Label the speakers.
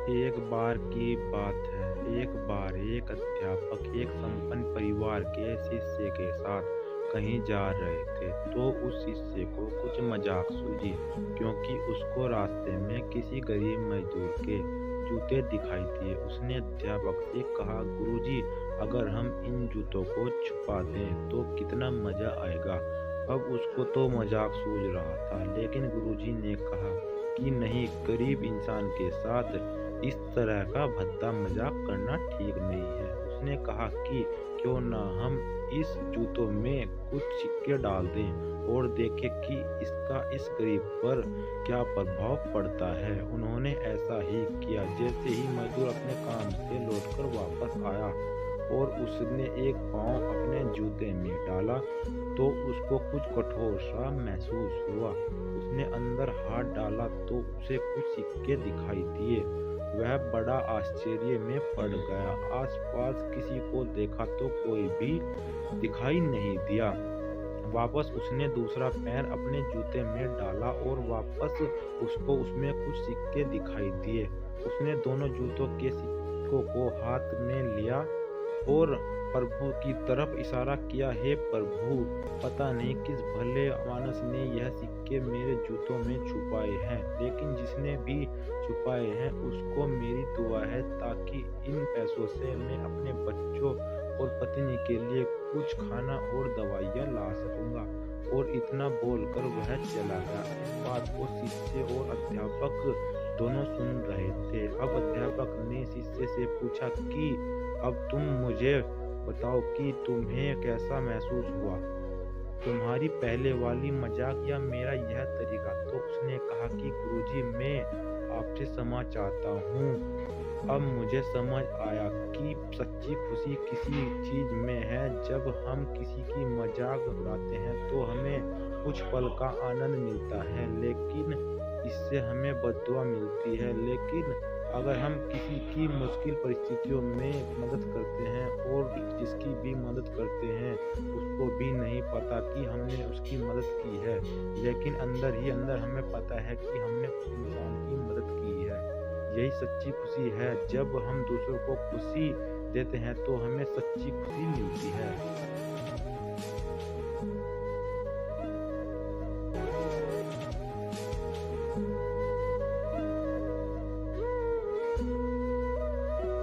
Speaker 1: एक बार की बात है। एक बार एक अध्यापक एक संपन्न परिवार के शिष्य के साथ कहीं जा रहे थे, तो उस शिष्य को कुछ मजाक सूझी, क्योंकि उसको रास्ते में किसी गरीब मजदूर के जूते दिखाई दिए। उसने अध्यापक से कहा, गुरुजी, अगर हम इन जूतों को छुपा दें तो कितना मजा आएगा। अब उसको तो मजाक सूझ रहा था, लेकिन गुरुजी ने कहा कि नहीं, गरीब इंसान के साथ इस तरह का भद्दा मजाक करना ठीक नहीं है। उसने कहा कि क्यों ना हम इस जूतों में कुछ सिक्के डाल दें और देखें कि इसका इस गरीब पर क्या प्रभाव पड़ता है। उन्होंने ऐसा ही किया। जैसे ही मजदूर अपने काम से लौटकर वापस आया और उसने एक पाँव अपने जूते में डाला, तो उसको कुछ कठोर सा महसूस हुआ। उसने अंदर हाथ डाला तो उसे कुछ सिक्के दिखाई दिए। वह बड़ा आश्चर्य में पड़ गया। आसपास किसी को देखा तो कोई भी दिखाई नहीं दिया। वापस उसने दूसरा पैर अपने जूते में डाला और वापस उसको उसमें कुछ सिक्के दिखाई दिए। उसने दोनों जूतों के सिक्कों को हाथ में लिया और प्रभु की तरफ इशारा किया, हे प्रभु, पता नहीं किस भले मानस ने यह सिक्के मेरे जूतों में छुपाए हैं, लेकिन जिसने भी छुपाए हैं उसको मेरी दुआ है, ताकि इन पैसों से मैं अपने बच्चों और पत्नी के लिए कुछ खाना और दवाइयाँ ला सकूंगा। और इतना बोलकर वह चला गया। इस बात को शिष्य और अध्यापक दोनों सुन रहे थे। अब अध्यापक ने शिष्य से पूछा कि अब तुम मुझे बताओ कि तुम्हें कैसा महसूस हुआ, तुम्हारी पहले वाली मजाक या मेरा यह तरीका। तो उसने कहा कि गुरुजी, मैं आपसे क्षमा चाहता हूँ। अब मुझे समझ आया कि सच्ची खुशी किसी चीज में है। जब हम किसी की मजाक उड़ाते हैं तो हमें कुछ पल का आनंद मिलता है, लेकिन इससे हमें बद्दुआ मिलती है। लेकिन अगर हम किसी की मुश्किल परिस्थितियों में मदद करते हैं और जिसकी भी मदद करते हैं उसको भी नहीं पता कि हमने उसकी मदद की है, लेकिन अंदर ही अंदर हमें पता है कि हमने उस इंसान की मदद की है। यही सच्ची खुशी है। जब हम दूसरों को खुशी देते हैं तो हमें सच्ची खुशी मिलती है।